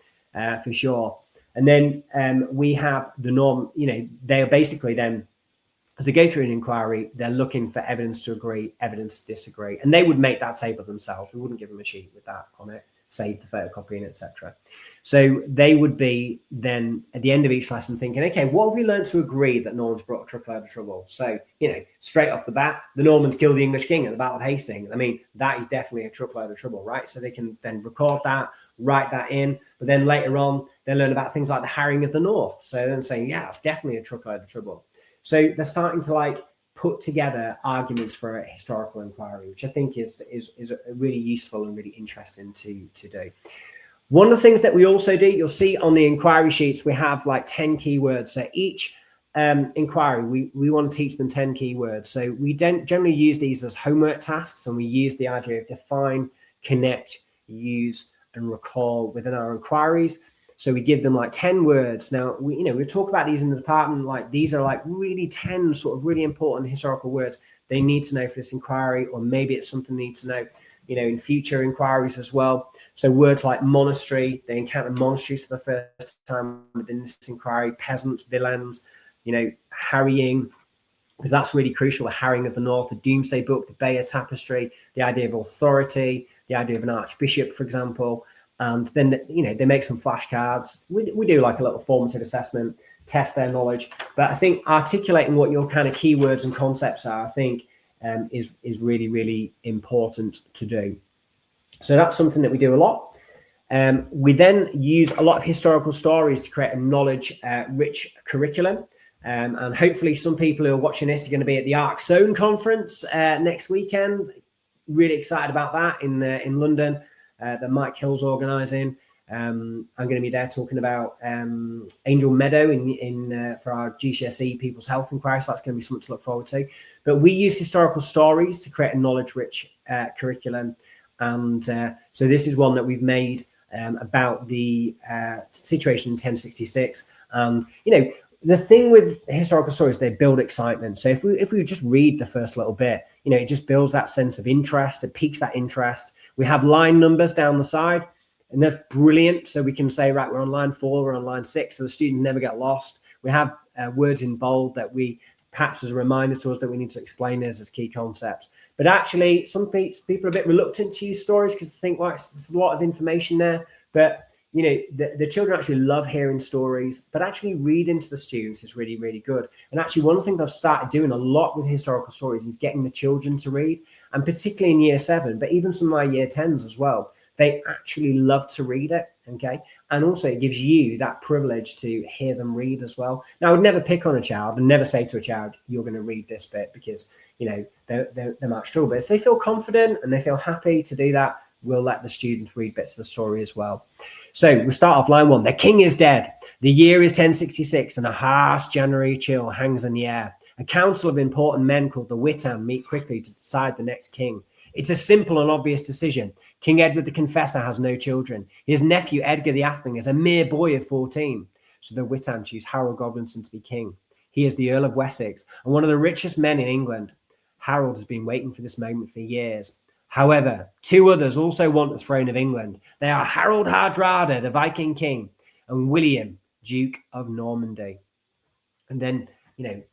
for sure. And then we have the norm, they are basically then, as they go through an inquiry, they're looking for evidence to agree, evidence to disagree. And they would make that table themselves. We wouldn't give them a sheet with that on it, save the photocopying, etc. So they would be then at the end of each lesson thinking, okay, what have we learned to agree that Normans brought a truckload of trouble? So, straight off the bat, the Normans killed the English king at the Battle of Hastings. I mean, that is definitely a truckload of trouble, right? So they can then record that, write that in, but then later on, they learn about things like the harrying of the North. So then saying, yeah, it's definitely a truckload of trouble. So they're starting to put together arguments for a historical inquiry, which I think is really useful and really interesting to do. One of the things that we also do, you'll see on the inquiry sheets, we have 10 keywords. So each inquiry, we want to teach them 10 keywords. So we don't generally use these as homework tasks, and we use the idea of define, connect, use, and recall within our inquiries. So we give them 10 words. Now, we talk about these in the department, these are really 10 sort of really important historical words they need to know for this inquiry, or maybe it's something they need to know, in future inquiries as well. So words like monastery, they encounter monasteries for the first time within this inquiry, peasants, villains, harrying, because that's really crucial, the harrying of the North, the Doomsday Book, the Bayeux Tapestry, the idea of authority, the idea of an archbishop, for example. And then, they make some flashcards. We do a little formative assessment, test their knowledge. But I think articulating what your kind of keywords and concepts are, I think, is really, really important to do. So that's something that we do a lot. We then use a lot of historical stories to create a knowledge-rich curriculum. And hopefully some people who are watching this are going to be at the Arc Zone conference next weekend. Really excited about that in London. That Mike Hill's organising. I'm going to be there talking about Angel Meadow for our GCSE People's Health Inquiry, so that's going to be something to look forward to. But we use historical stories to create a knowledge-rich curriculum, and so this is one that we've made about the situation in 1066. The thing with historical stories, they build excitement. So if we just read the first little bit, it just builds that sense of interest. It piques that interest. We have line numbers down the side, and that's brilliant. So we can say, right, we're on line 4, we're on line 6, so the student never get lost. We have words in bold that we perhaps as a reminder to us that we need to explain this as key concepts. But actually, some people are a bit reluctant to use stories because they think, well, there's a lot of information there. But the children actually love hearing stories, but actually reading to the students is really, really good. And actually, one of the things I've started doing a lot with historical stories is getting the children to read, and particularly in year 7, but even some of my year 10s as well. They actually love to read it, okay? And also it gives you that privilege to hear them read as well. Now, I would never pick on a child and never say to a child, you're going to read this bit, because, they might struggle. But if they feel confident and they feel happy to do that, we'll let the students read bits of the story as well. So we'll start off line 1. The king is dead. The year is 1066, and a harsh January chill hangs in the air. A council of important men called the Witan meet quickly to decide the next king. It's a simple and obvious decision. King Edward the Confessor has no children. His nephew Edgar the Atheling is a mere boy of 14. So the Witan choose Harold Godwinson to be king. He is the Earl of Wessex and one of the richest men in England. Harold has been waiting for this moment for years. However, 2 others also want the throne of England. They are Harold Hardrada, the Viking king, and William, Duke of Normandy. And then,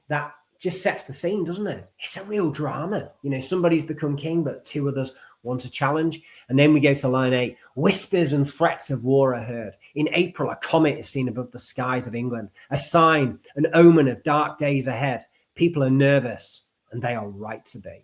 that just sets the scene, doesn't it? It's a real drama. Somebody's become king, but 2 others want a challenge. And then we go to line 8. Whispers and threats of war are heard. In April, a comet is seen above the skies of England, a sign, an omen of dark days ahead. People are nervous, and they are right to be.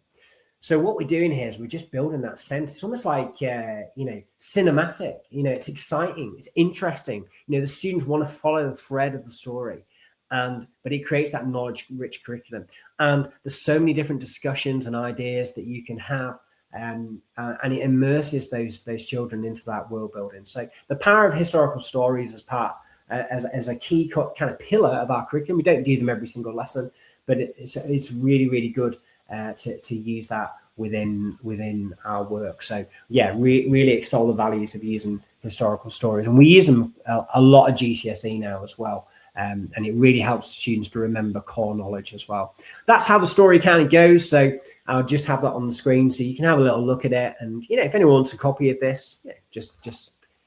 So what we're doing here is we're just building that sense. It's almost like, cinematic. It's exciting. It's interesting. The students want to follow the thread of the story. But it creates that knowledge-rich curriculum. And there's so many different discussions and ideas that you can have. And it immerses those children into that world building. So the power of historical stories as a key kind of pillar of our curriculum. We don't do them every single lesson, but it's really, really good to use that within our work. So yeah, really extol the values of using historical stories, and we use them a lot at GCSE now as well. And it really helps students to remember core knowledge as well. That's how the story kind of goes. So I'll just have that on the screen so you can have a little look at it. And if anyone wants a copy of this, just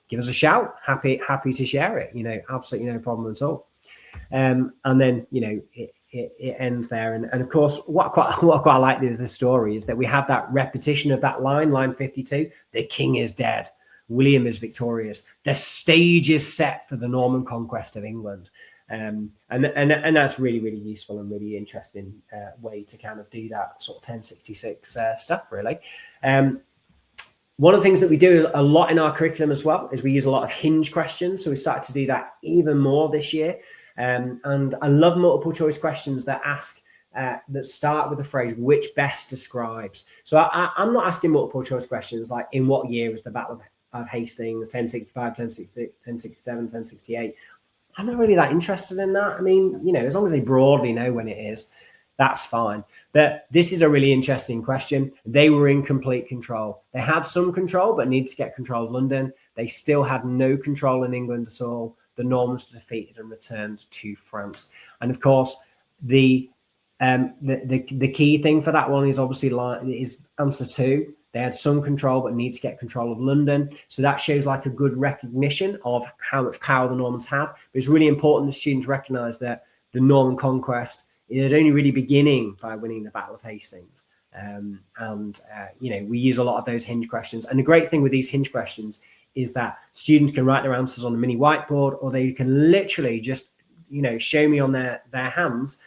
give us a shout. Happy to share it. Absolutely no problem at all. And then it ends there. And of course, what I quite like with the story is that we have that repetition of that line 52. The king is dead. William is victorious. The stage is set for the Norman conquest of England. And that's really, really useful and really interesting way to kind of do that sort of 1066 stuff, really. One of the things that we do a lot in our curriculum as well is we use a lot of hinge questions. So we started to do that even more this year. And I love multiple choice questions that ask that start with the phrase which best describes. So I'm not asking multiple choice questions like in what year was the Battle of Hastings, 1065, 1066, 1067, 1068. I'm not really that interested in that. I mean, as long as they broadly know when it is, that's fine. But this is a really interesting question. They were in complete control. They had some control, but need to get control of London. They still had no control in England at all. The Normans were defeated and returned to France. And of course, the key thing for that one is obviously is answer 2. They had some control, but need to get control of London. So that shows like a good recognition of how much power the Normans had. But it's really important that students recognize that the Norman conquest is only really beginning by winning the Battle of Hastings. We use a lot of those hinge questions. And the great thing with these hinge questions is that students can write their answers on a mini whiteboard, or they can literally just, show me on their hands,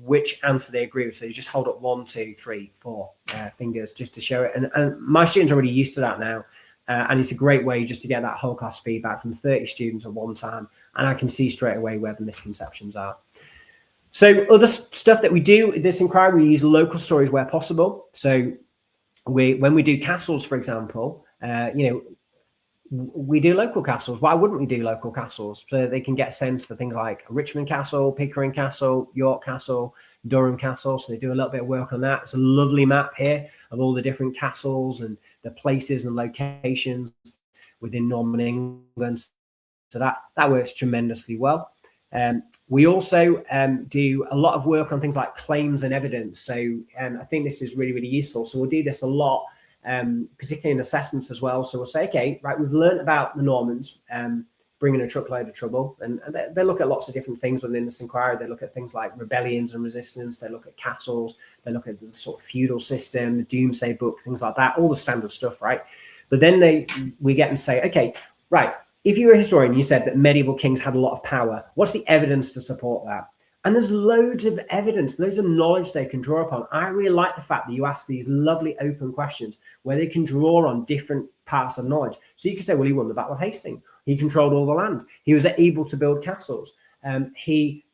which answer they agree with. So you just hold up 1, 2, 3, 4 fingers just to show it. And my students are already used to that now. And it's a great way just to get that whole class feedback from 30 students at one time. And I can see straight away where the misconceptions are. So other stuff that we do in this inquiry, we use local stories where possible. So when we do castles, for example, we do local castles. Why wouldn't we do local castles? So they can get a sense for things like Richmond Castle, Pickering Castle, York Castle, Durham Castle. So they do a little bit of work on that. It's a lovely map here of all the different castles and the places and locations within Norman England. So that works tremendously well. We also do a lot of work on things like claims and evidence. So I think this is really, really useful. So we'll do this a lot, particularly in assessments as well. So we'll say, okay, right, we've learned about the Normans bringing a truckload of trouble. And they look at lots of different things within this inquiry. They look at things like rebellions and resistance. They look at castles. They look at the sort of feudal system, the Doomsday Book, things like that, all the standard stuff, right? But then we get them to say, okay, right, if you were a historian, you said that medieval kings had a lot of power. What's the evidence to support that? And there's loads of evidence, loads of knowledge they can draw upon. I really like the fact that you ask these lovely open questions where they can draw on different parts of knowledge. So you can say, well, he won the Battle of Hastings. He controlled all the land. He was able to build castles. He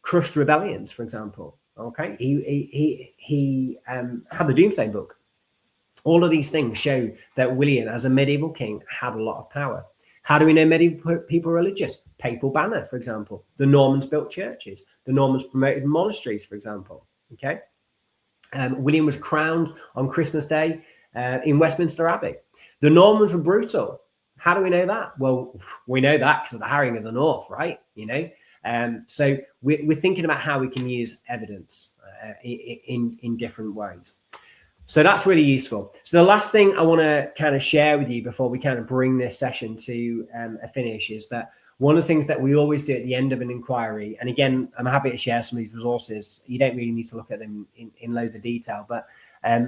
crushed rebellions, for example. Okay, he had the Doomsday Book. All of these things show that William, as a medieval king, had a lot of power. How do we know medieval people were religious? Papal banner, for example. The Normans built churches. The Normans promoted monasteries, for example. Okay. William was crowned on Christmas Day in Westminster Abbey. The Normans were brutal. How do we know that? Well, we know that because of the harrying of the North, right? So we're thinking about how we can use evidence in different ways. So that's really useful. So the last thing I want to kind of share with you before we kind of bring this session to a finish is that one of the things that we always do at the end of an inquiry, and again, I'm happy to share some of these resources. You don't really need to look at them in loads of detail, but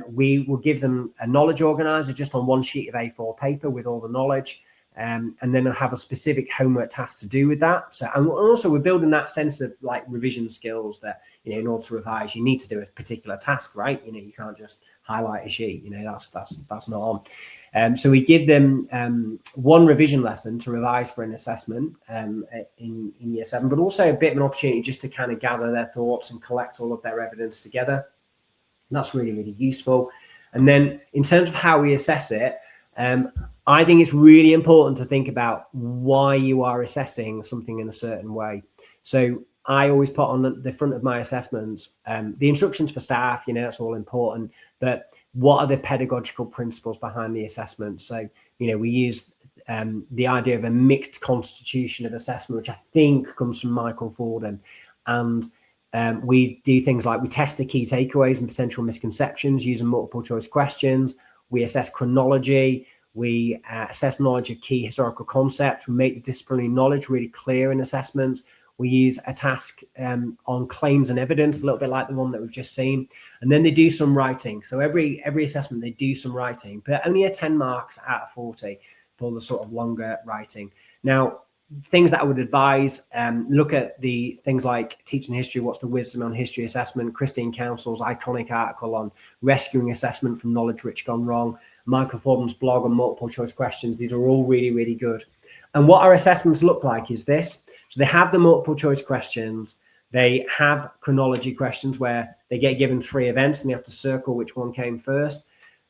we will give them a knowledge organizer just on one sheet of A4 paper with all the knowledge. And then I'll have a specific homework task to do with that. So, and also we're building that sense of like revision skills that, in order to revise, you need to do a particular task, right? You can't just highlight a sheet, that's not on. So we give them one revision lesson to revise for an assessment in year 7, but also a bit of an opportunity just to kind of gather their thoughts and collect all of their evidence together. And that's really, really useful. And then in terms of how we assess it, I think it's really important to think about why you are assessing something in a certain way. So I always put on the front of my assessments the instructions for staff, that's all important, but what are the pedagogical principles behind the assessment? So, we use the idea of a mixed constitution of assessment, which I think comes from Michael Forden. And we do things like we test the key takeaways and potential misconceptions using multiple choice questions. We assess chronology. We assess knowledge of key historical concepts. We make the disciplinary knowledge really clear in assessments. We use a task on claims and evidence, a little bit like the one that we've just seen. And then they do some writing. So every assessment, they do some writing, but only 10 marks out of 40 for the sort of longer writing. Now, things that I would advise, look at the things like teaching history, what's the wisdom on history assessment, Christine Council's iconic article on rescuing assessment from knowledge rich gone wrong, Michael Fordham's blog on multiple choice questions. These are all really, really good. And what our assessments look like is this. So they have the multiple choice questions. They have chronology questions where they get given 3 events and they have to circle which one came first.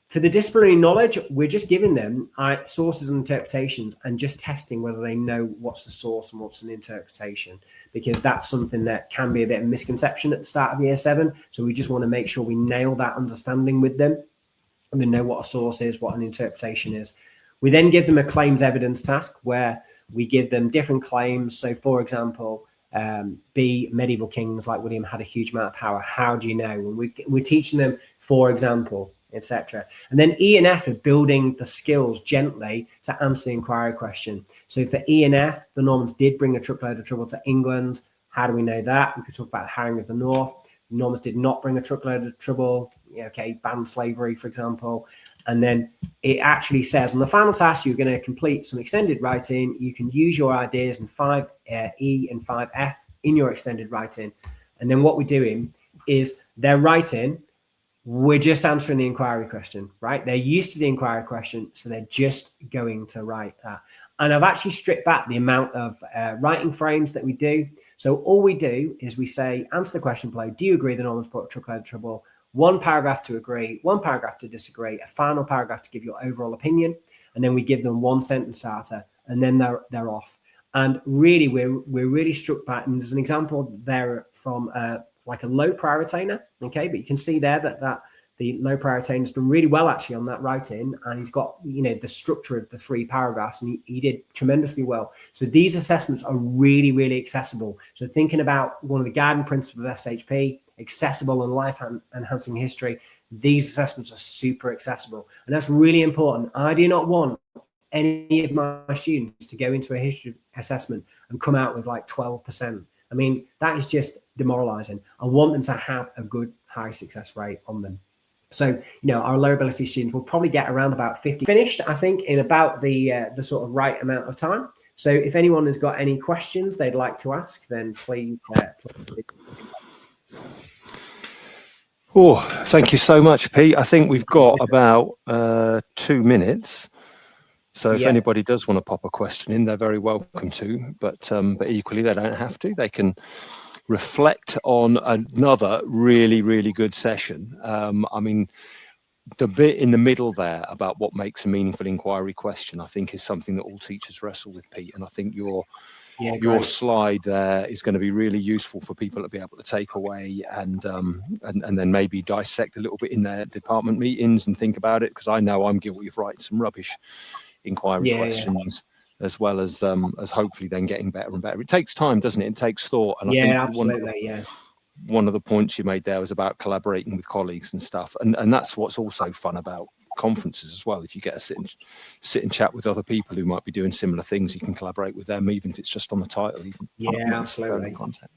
For the disciplinary knowledge, we're just giving them sources and interpretations and just testing whether they know what's the source and what's an interpretation, because that's something that can be a bit of misconception at the start of year 7. So we just want to make sure we nail that understanding with them and they know what a source is, what an interpretation is. We then give them a claims evidence task where we give them different claims. So, for example, B, medieval kings like William had a huge amount of power. How do you know? And we're teaching them, for example, etc. And then E and F are building the skills gently to answer the inquiry question. So for E and F, the Normans did bring a truckload of trouble to England. How do we know that? We could talk about the harrying of the North. The Normans did not bring a truckload of trouble. Okay, banned slavery, for example. And then it actually says on the final task, you're going to complete some extended writing. You can use your ideas in 5E and 5F in your extended writing. And then what we're doing is they're writing, we're just answering the inquiry question, right? They're used to the inquiry question, so they're just going to write that. And I've actually stripped back the amount of writing frames that we do. So all we do is we say, answer the question below. Do you agree the Normans brought a truckload of trouble? 1 paragraph to agree, 1 paragraph to disagree, a final paragraph to give your overall opinion, and then we give them 1 sentence starter, and then they're off. And really, we're really struck back. And there's an example there from like a low prior retainer, okay? But you can see there that the low prior retainer's done really well actually on that writing, and he's got the structure of the 3 paragraphs, and he did tremendously well. So these assessments are really, really accessible. So thinking about one of the guiding principles of SHP, accessible and life enhancing history, these assessments are super accessible, and that's really important. I do not want any of my students to go into a history assessment and come out with like 12%. I mean, that is just demoralizing. I want them to have a good high success rate on them. So, our low ability students will probably get around about 50 finished, I think, in about the sort of right amount of time. So if anyone has got any questions they'd like to ask, then please. Oh, thank you so much, Pete. I think we've got about 2 minutes. So if anybody does want to pop a question in, they're very welcome to. But equally, they don't have to. They can reflect on another really, really good session. I mean, the bit in the middle there about what makes a meaningful inquiry question, I think, is something that all teachers wrestle with, Pete. And I think your slide there is going to be really useful for people to be able to take away and then maybe dissect a little bit in their department meetings and think about it, because I know I'm guilty of writing some rubbish inquiry questions as well as hopefully then getting better and better. It takes time, doesn't it? It takes thought. And I think absolutely, one of the points you made there was about collaborating with colleagues and stuff, and that's what's also fun about conferences as well. If you get to sit and chat with other people who might be doing similar things, you can collaborate with them, even if it's just on the title. Even absolutely. Content.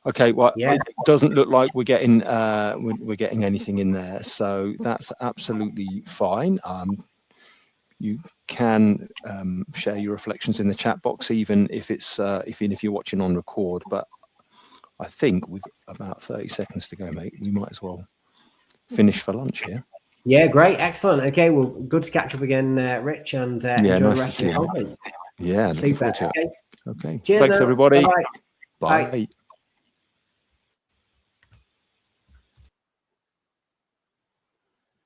Okay, well, it doesn't look like we're getting anything in there, so that's absolutely fine. You can share your reflections in the chat box, even if you're watching on record. But I think with about 30 seconds to go, mate, we might as well finish for lunch here. Yeah, great, excellent. Okay, well, good to catch up again, Rich, and enjoy the rest of your conference. Yeah, looking forward to it. Okay. Cheers. Thanks, everybody. Bye. Bye.